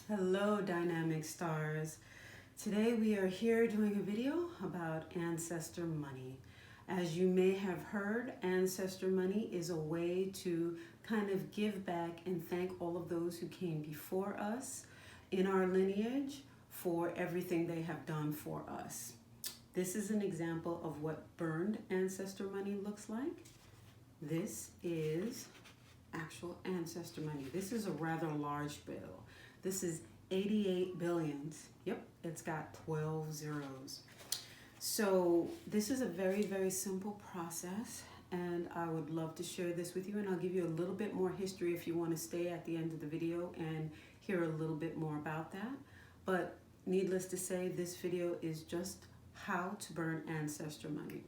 Hello, dynamic stars. Today we are here doing a video about ancestor money. As you may have heard, ancestor money is a way to kind of give back and thank all of those who came before us in our lineage for everything they have done for us. This is an example of what burned ancestor money looks like. This is actual ancestor money. This is a rather large bill. This is 88 billions. Yep, it's got 12 zeros. So this is a very, very simple process, and I would love to share this with you, and I'll give you a little bit more history if you want to stay at the end of the video and hear a little bit more about that. But needless to say, this video is just how to burn ancestor money.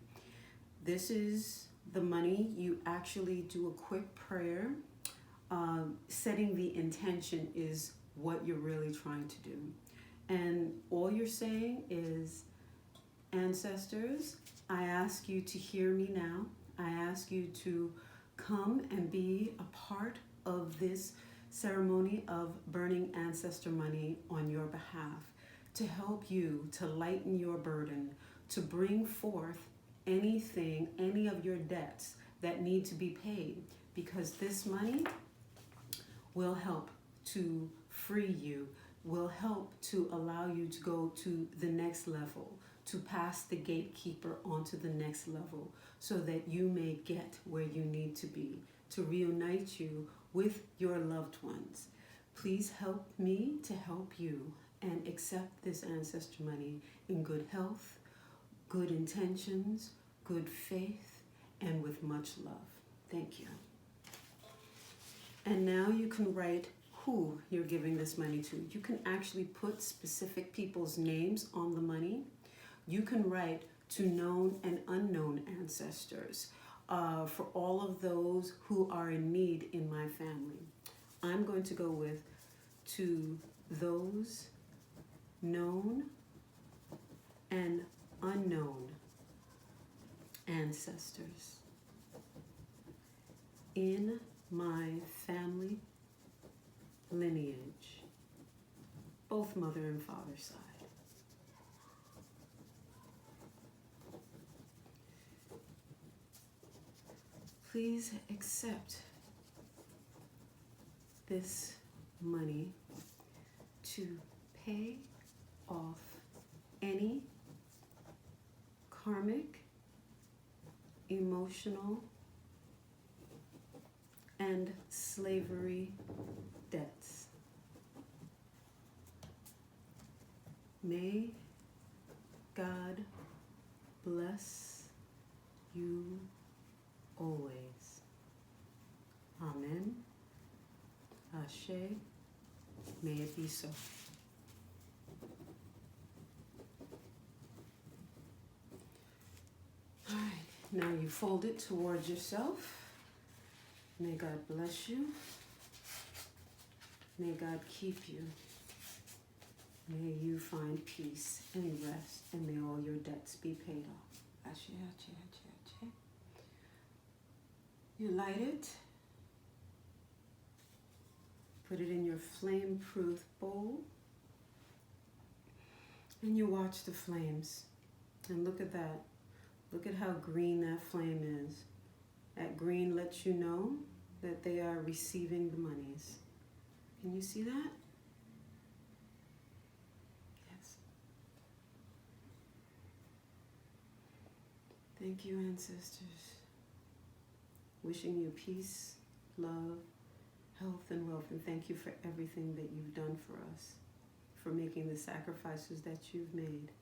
This is the money. You actually do a quick prayer. Setting the intention is what you're really trying to do. And all you're saying is, ancestors, I ask you to hear me now. I ask you to come and be a part of this ceremony of burning ancestor money on your behalf, to help you to lighten your burden, to bring forth anything, any of your debts that need to be paid, because this money will help to free you, will help to allow you to go to the next level, to pass the gatekeeper onto the next level, so that you may get where you need to be, to reunite you with your loved ones. Please help me to help you and accept this ancestor money in good health, good intentions, good faith, and with much love. Thank you. And now you can write who you're giving this money to. You can actually put specific people's names on the money. You can write to known and unknown ancestors, for all of those who are in need in my family. I'm going to go with to those known and unknown ancestors in my family lineage, both mother and father side. Please accept this money to pay off any karmic, emotional, and slavery debts. May God bless you always. Amen. Ashe. May it be so. All right, now you fold it towards yourself. May God bless you. May God keep you. May you find peace and rest, and may all your debts be paid off. Ashe, ashe, ashe, ashe. You light it. Put it in your flame-proof bowl. And you watch the flames. And look at that. Look at how green that flame is. That green lets you know that they are receiving the monies. Can you see that? Yes. Thank you, ancestors. Wishing you peace, love, health, and wealth. And thank you for everything that you've done for us, for making the sacrifices that you've made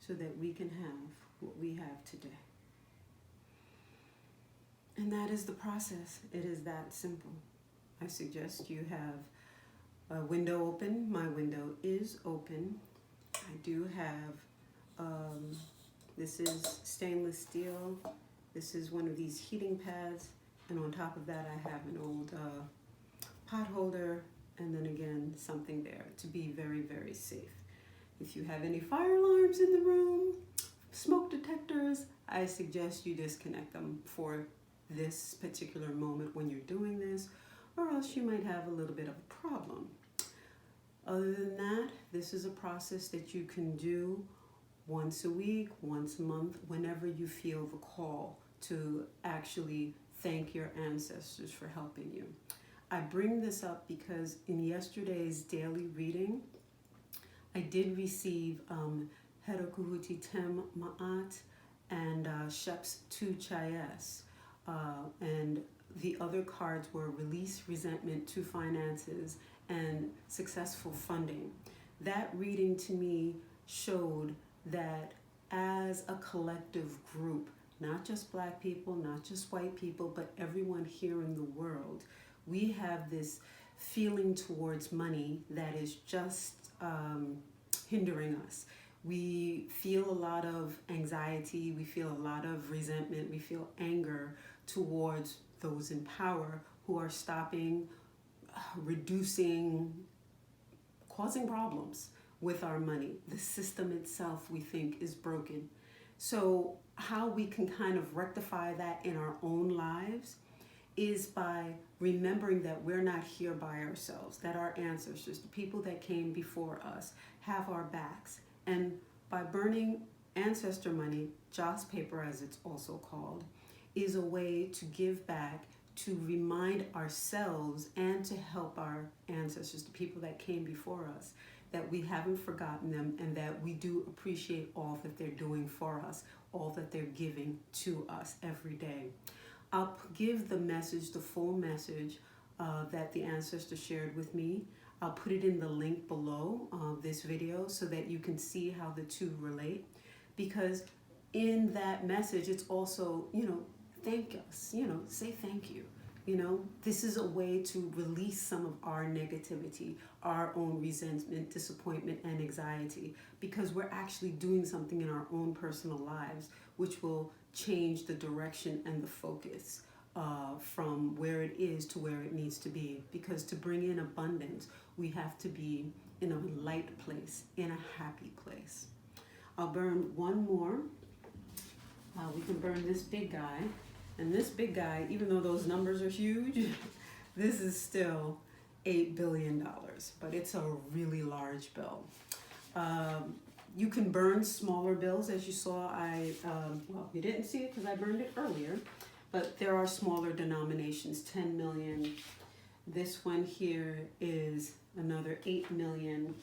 so that we can have what we have today. And that is the process. It is that simple. I suggest you have a window open. My window is open. I do have, this is stainless steel. This is one of these heating pads. And on top of that, I have an old pot holder. And then again, something there to be very, very safe. If you have any fire alarms in the room, smoke detectors, I suggest you disconnect them for this particular moment when you're doing this, or else you might have a little bit of a problem. Other than that, this is a process that you can do once a week, once a month, whenever you feel the call to actually thank your ancestors for helping you. I bring this up because in yesterday's daily reading, I did receive Herokuhuti Tem Ma'at and Sheps Tu Chayes. And the other cards were release, resentment, to finances, and successful funding. That reading to me showed that as a collective group, not just Black people, not just white people, but everyone here in the world, we have this feeling towards money that is just hindering us. We feel a lot of anxiety, we feel a lot of resentment, we feel anger towards those in power who are stopping, reducing, causing problems with our money. The system itself, we think, is broken. So how we can kind of rectify that in our own lives is by remembering that we're not here by ourselves, that our ancestors, the people that came before us, have our backs. And by burning ancestor money, joss paper as it's also called, is a way to give back, to remind ourselves and to help our ancestors, the people that came before us, that we haven't forgotten them and that we do appreciate all that they're doing for us, all that they're giving to us every day. I'll give the message, the full message that the ancestor shared with me. I'll put it in the link below this video so that you can see how the two relate. Because in that message, it's also, thank us, say thank you. This is a way to release some of our negativity, our own resentment, disappointment, and anxiety, because we're actually doing something in our own personal lives, which will change the direction and the focus from where it is to where it needs to be. Because to bring in abundance, we have to be in a light place, in a happy place. I'll burn one more. We can burn this big guy. And this big guy, even though those numbers are huge, this is still $8 billion, but it's a really large bill. You can burn smaller bills, as you saw. Well, you didn't see it because I burned it earlier, but there are smaller denominations, 10 million. This one here is another 8 million.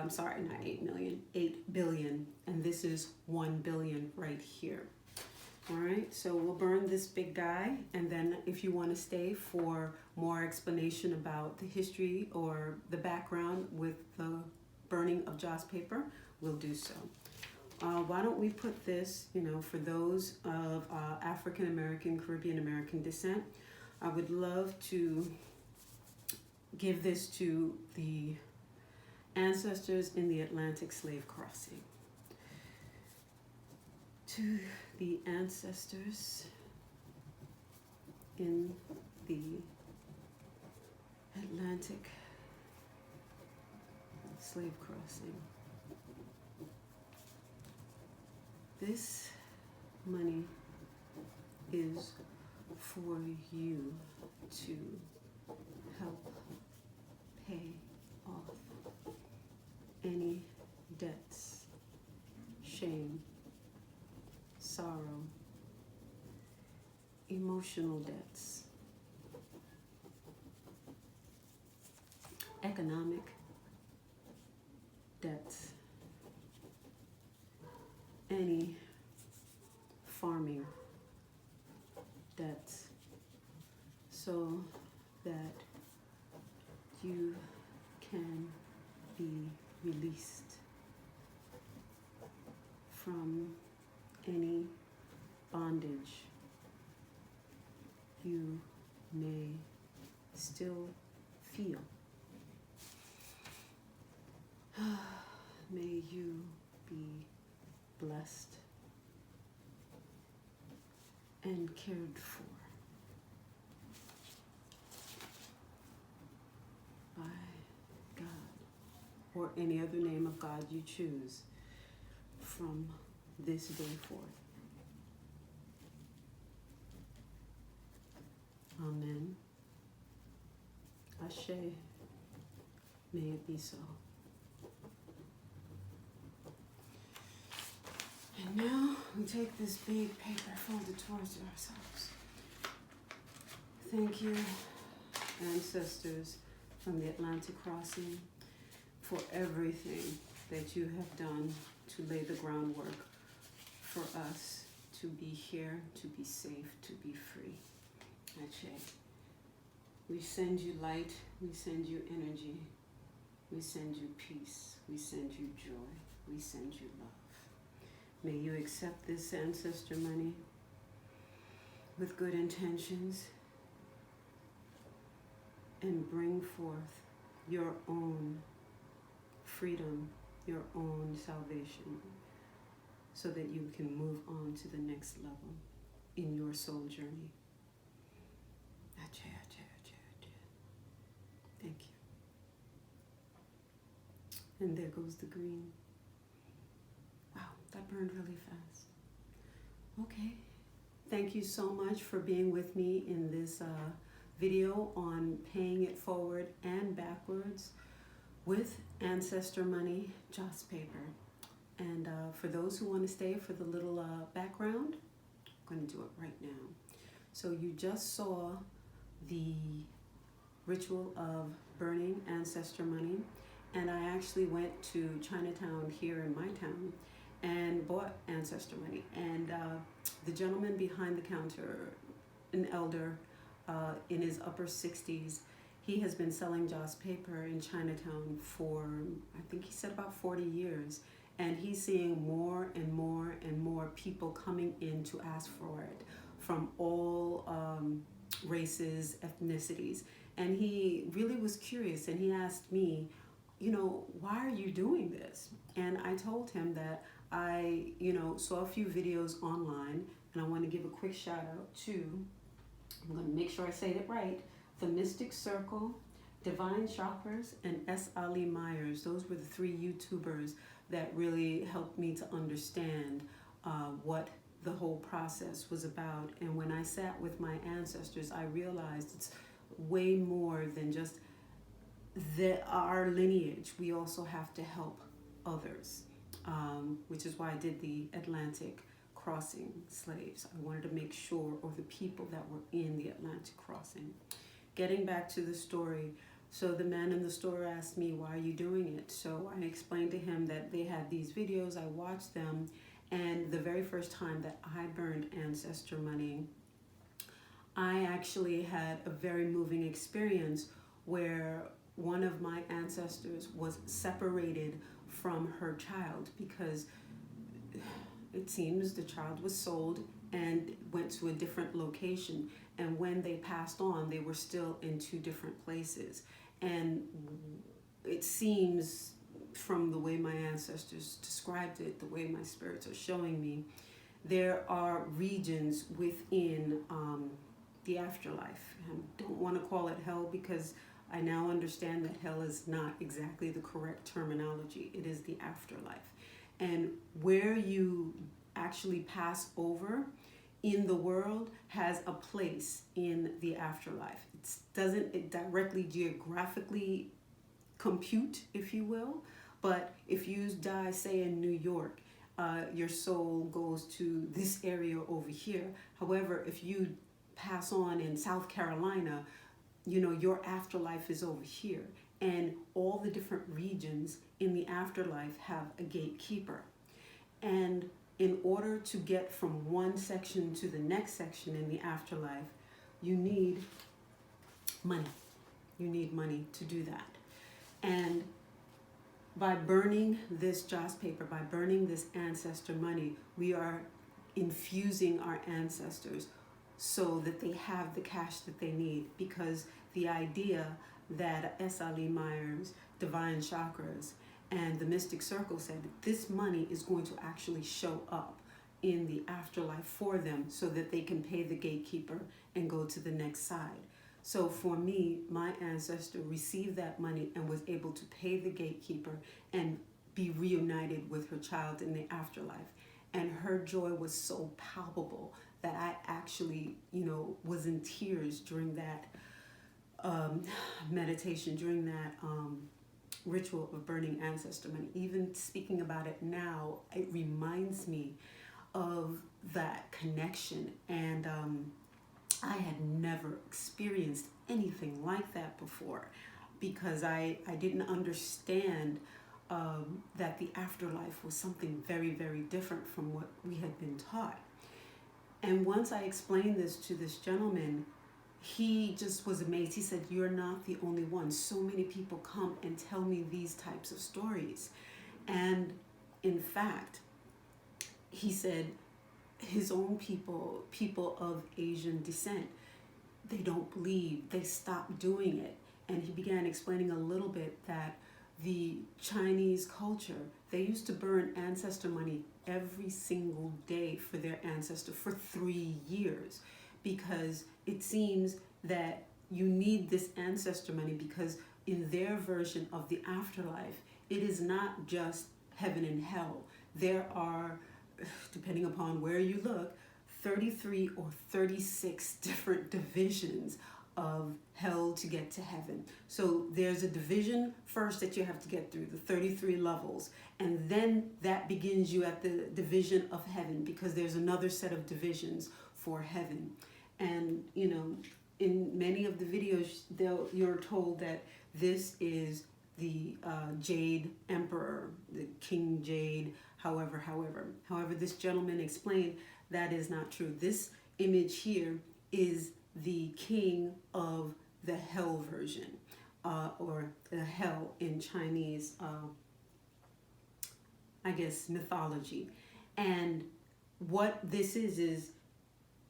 Sorry, not 8 million, 8 billion. And this is 1 billion right here. All right, so we'll burn this big guy, and then if you want to stay for more explanation about the history or the background with the burning of joss paper, we'll do so. Why don't we put this, for those of African American, Caribbean American descent, I would love to give this to the ancestors in the Atlantic slave crossing. To the ancestors in the Atlantic slave crossing. This money is for you to help pay off any debts, shame, sorrow, emotional debts, economic debts, any farming debts, so that you can be released from any bondage you may still feel. May you be blessed and cared for by God, or any other name of God you choose from this day forth. Amen. Ashe. May it be so. And now we take this big paper folded towards ourselves. Thank you, ancestors from the Atlantic crossing, for everything that you have done to lay the groundwork for us to be here, to be safe, to be free. Ashe. We send you light, we send you energy, we send you peace, we send you joy, we send you love. May you accept this ancestor money with good intentions and bring forth your own freedom, your own salvation, so that you can move on to the next level in your soul journey. Ashe, ashe, ashe, ashe. Thank you. And there goes the green. Wow, that burned really fast. Okay. Thank you so much for being with me in this video on paying it forward and backwards with ancestor money, joss paper. And for those who want to stay for the little background, I'm going to do it right now. So you just saw the ritual of burning ancestor money, and I actually went to Chinatown here in my town and bought ancestor money. And the gentleman behind the counter, an elder in his upper 60s, he has been selling joss paper in Chinatown for, I think he said about 40 years. And he's seeing more and more and more people coming in to ask for it from all races, ethnicities. And he really was curious, and he asked me, you know, why are you doing this? And I told him that I, saw a few videos online, and I want to give a quick shout out to, I'm going to make sure I say it right, The Mystic Circle, Divine Chakras, and S. Ali Myers. Those were the 3 YouTubers that really helped me to understand what the whole process was about. And when I sat with my ancestors, I realized it's way more than just our lineage. We also have to help others, which is why I did the Atlantic crossing slaves. I wanted to make sure, or the people that were in the Atlantic crossing. Getting back to the story, so the man in the store asked me, why are you doing it? So I explained to him that they had these videos, I watched them, and the very first time that I burned ancestor money, I actually had a very moving experience where one of my ancestors was separated from her child because it seems the child was sold and went to a different location. And when they passed on, they were still in 2 different places. And it seems from the way my ancestors described it, the way my spirits are showing me, there are regions within the afterlife. I don't want to call it hell because I now understand that hell is not exactly the correct terminology. It is the afterlife. And where you actually pass over in the world has a place in the afterlife. It directly geographically compute, if you will, but if you die, say in New York, your soul goes to this area over here. However, if you pass on in South Carolina, your afterlife is over here. And all the different regions in the afterlife have a gatekeeper. And in order to get from one section to the next section in the afterlife, you need money. You need money to do that. And by burning this joss paper, by burning this ancestor money, we are infusing our ancestors so that they have the cash that they need. Because the idea that S. Ali Myers, Divine Chakras, and the Mystic Circle said that this money is going to actually show up in the afterlife for them so that they can pay the gatekeeper and go to the next side. So for me, my ancestor received that money and was able to pay the gatekeeper and be reunited with her child in the afterlife. And her joy was so palpable that I actually, was in tears during that meditation, during that ritual of burning ancestor money. Even speaking about it now, it reminds me of that connection. And I had never experienced anything like that before, because I didn't understand that the afterlife was something very, very different from what we had been taught. And once I explained this to this gentleman, he just was amazed. He said, "You're not the only one. So many people come and tell me these types of stories." And in fact, he said his own people of Asian descent, they don't believe, they stopped doing it. And he began explaining a little bit that the Chinese culture, they used to burn ancestor money every single day for their ancestor for 3 years, because it seems that you need this ancestor money, because in their version of the afterlife, it is not just heaven and hell. There are, depending upon where you look, 33 or 36 different divisions of hell to get to heaven. So there's a division first that you have to get through, the 33 levels, and then that begins you at the division of heaven, because there's another set of divisions for heaven. And you know, in many of the videos, you're told that this is the Jade Emperor, the King Jade, however, this gentleman explained that is not true. This image here is the king of the hell version, or the hell in Chinese, I guess, mythology. And what this is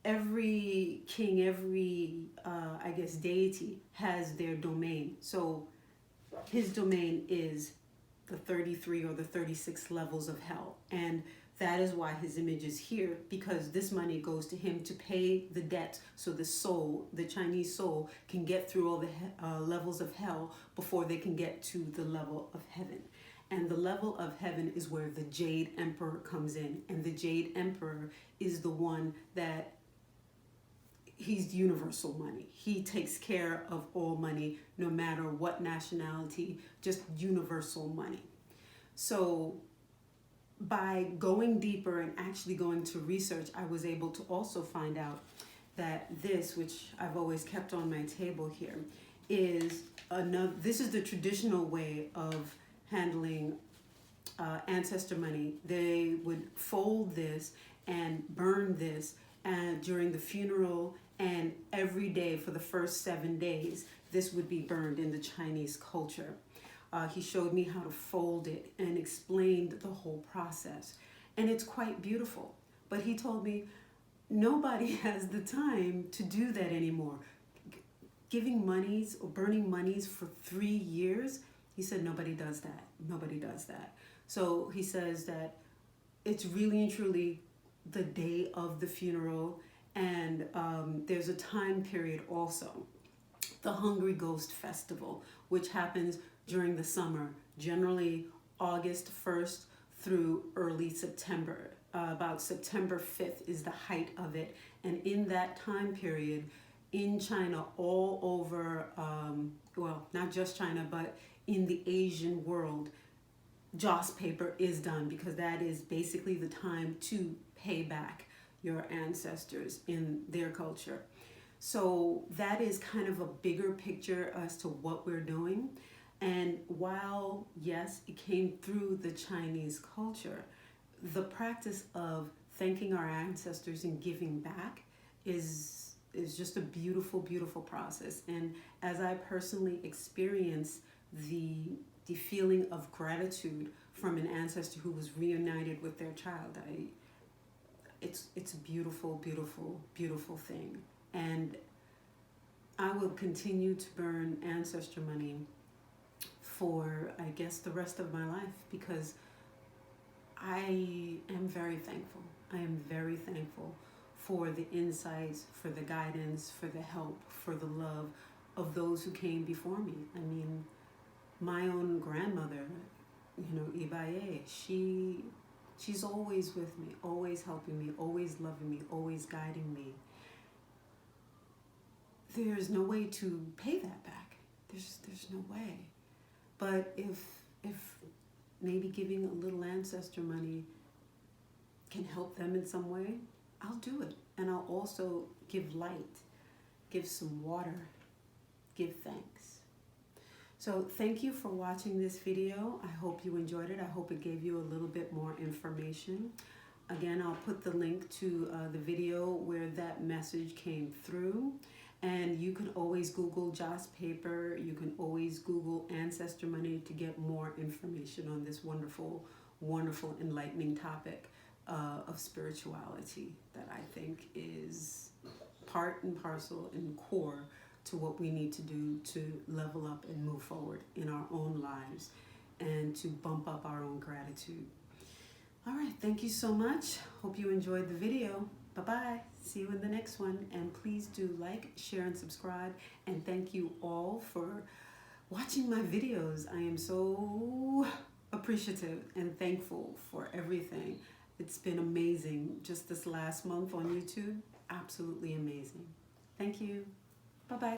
every king, every, I guess, deity has their domain. So his domain is the 33 or the 36 levels of hell. And that is why his image is here, because this money goes to him to pay the debt, so the soul, the Chinese soul, can get through all the levels of hell before they can get to the level of heaven. And the level of heaven is where the Jade Emperor comes in. And the Jade Emperor is the one that, he's universal money. He takes care of all money, no matter what nationality, just universal money. So by going deeper and actually going to research, I was able to also find out that this, which I've always kept on my table here, is another. This is the traditional way of handling ancestor money. They would fold this and burn this during the funeral, and every day for the first 7 days, this would be burned in the Chinese culture. He showed me how to fold it and explained the whole process. And it's quite beautiful. But he told me nobody has the time to do that anymore. Giving monies or burning monies for 3 years, he said nobody does that. Nobody does that. So he says that it's really and truly the day of the funeral. And there's a time period also. The Hungry Ghost Festival, which happens during the summer, generally August 1st through early September. About September 5th is the height of it. And in that time period, in China, all over, well, not just China, but in the Asian world, joss paper is done, because that is basically the time to pay back your ancestors in their culture. So that is kind of a bigger picture as to what we're doing. And while, yes, it came through the Chinese culture, the practice of thanking our ancestors and giving back is just a beautiful, beautiful process. And as I personally experience the feeling of gratitude from an ancestor who was reunited with their child, it's a beautiful, beautiful, beautiful thing. And I will continue to burn ancestor money for, I guess, the rest of my life, because I am very thankful. I am very thankful for the insights, for the guidance, for the help, for the love of those who came before me. I mean, my own grandmother, you know, Ibaye, she's always with me, always helping me, always loving me, always guiding me. There's no way to pay that back. There's no way. But if maybe giving a little ancestor money can help them in some way, I'll do it. And I'll also give light, give some water, give thanks. So thank you for watching this video. I hope you enjoyed it. I hope it gave you a little bit more information. Again, I'll put the link to the video where that message came through. And you can always Google Joss Paper. You can always Google Ancestor Money to get more information on this wonderful, wonderful, enlightening topic of spirituality that I think is part and parcel and core to what we need to do to level up and move forward in our own lives and to bump up our own gratitude. All right, thank you so much. Hope you enjoyed the video. Bye-bye. See you in the next one. And please do like, share, and subscribe. And thank you all for watching my videos. I am so appreciative and thankful for everything. It's been amazing. Just this last month on YouTube, absolutely amazing. Thank you. Bye-bye.